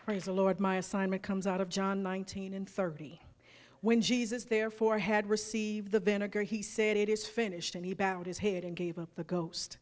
Praise the Lord. My assignment comes out of John 19:30. When Jesus therefore had received the vinegar, he said, "It is finished," and he bowed his head and gave up the ghost.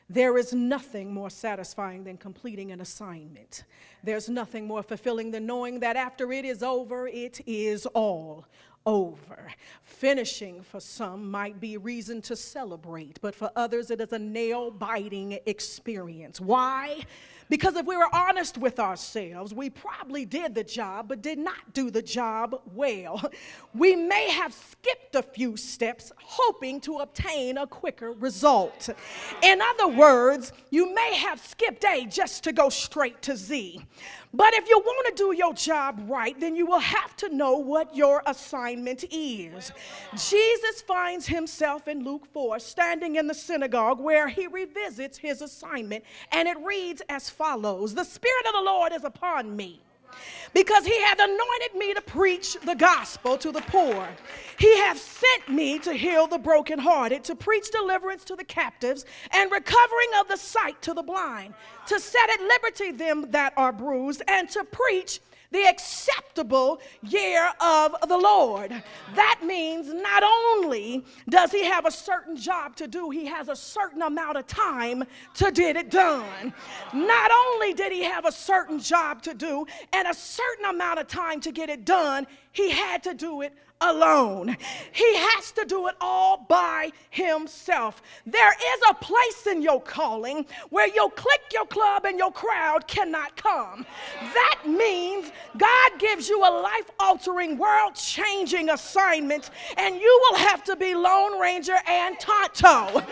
There is nothing more satisfying than completing an assignment. There's nothing more fulfilling than knowing that after it is over, it is all over. Finishing for some might be reason to celebrate, but for others it is a nail-biting experience. Why? Because if we were honest with ourselves, we probably did the job but did not do the job well. We may have skipped a few steps hoping to obtain a quicker result. In other words, you may have skipped A just to go straight to Z. But if you want to do your job right, then you will have to know what your assignment is. Jesus finds himself in Luke 4 standing in the synagogue where he revisits his assignment, and it reads as follows: "The Spirit of the Lord is upon me, because he hath anointed me to preach the gospel to the poor. He hath sent me to heal the brokenhearted, to preach deliverance to the captives, and recovering of the sight to the blind, to set at liberty them that are bruised, and to preach the acceptable year of the Lord." That means not only does he have a certain job to do, he has a certain amount of time to get it done. Not only did he have a certain job to do and a certain amount of time to get it done, he had to do it alone. He has to do it all by himself. There is a place in your calling where your clique, your club, and your crowd cannot come. That means God gives you a life-altering, world-changing assignment, and you will have to be Lone Ranger and Tonto.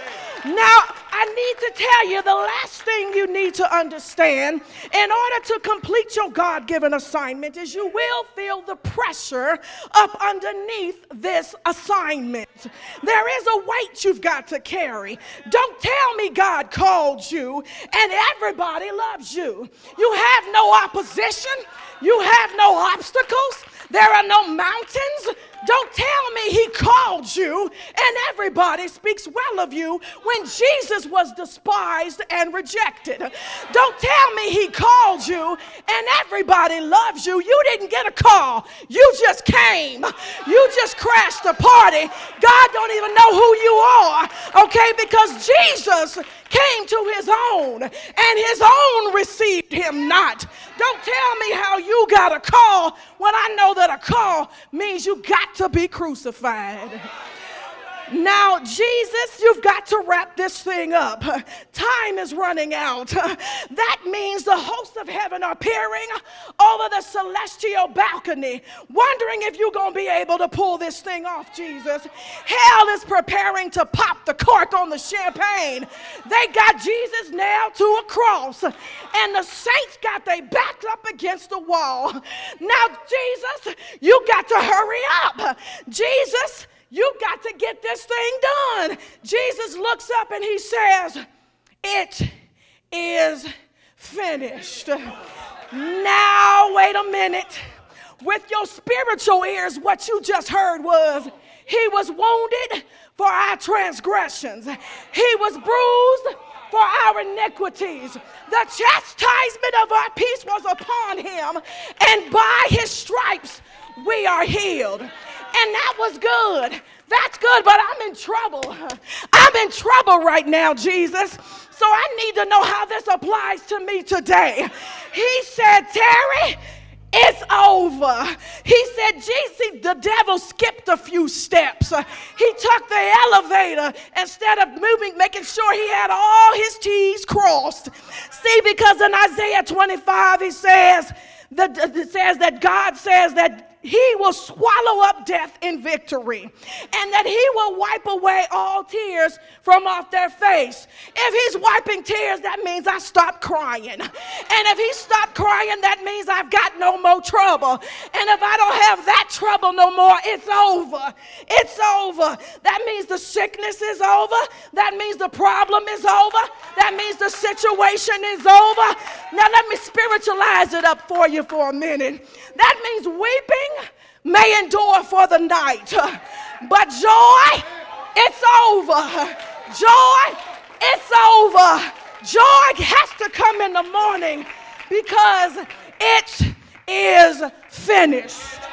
Now, I need to tell you the last thing you need to understand in order to complete your God-given assignment is you will feel the pressure up underneath this assignment. There is a weight you've got to carry. Don't tell me God called you and everybody loves you. You have no opposition. You have no obstacles. There are no mountains. Don't tell me he called you and everybody speaks well of you when Jesus was despised and rejected. Don't tell me he called you and everybody loves you. You didn't get a call. You just came. You just crashed the party. God don't even know who you are, okay? Because Jesus came to his own and his own received him not. Don't tell me how you got a call when I know that a call means you got to be crucified. Now, Jesus, you've got to wrap this thing up. Time is running out. That means the hosts of heaven are peering over the celestial balcony, wondering if you're going to be able to pull this thing off, Jesus. Hell is preparing to pop the cork on the champagne. They got Jesus nailed to a cross, and the saints got their backs up against the wall. Now, Jesus, you got to hurry up. Jesus, you got to get this thing done. Jesus looks up and he says, "It is finished." Now, wait a minute. With your spiritual ears, what you just heard was, he was wounded for our transgressions. He was bruised for our iniquities. The chastisement of our peace was upon him, and by his stripes we are healed. And that was good. That's good, but I'm in trouble. I'm in trouble right now, Jesus. So I need to know how this applies to me today. He said, "Terry, it's over." He said, "Jesus, the devil skipped a few steps. He took the elevator instead of making sure he had all his T's crossed." See, because in Isaiah 25, it says that God says that he will swallow up death in victory, and that he will wipe away all tears from off their face. If he's wiping tears, that means I stopped crying. And if he stopped crying, that means I've got no more trouble. And if I don't have that trouble no more, it's over. It's over. That means the sickness is over. That means the problem is over. That means the situation is over. Now let me spiritualize it up for you for a minute. That means weeping may endure for the night, but joy, it's over. Joy, it's over. Joy has to come in the morning because it's finished.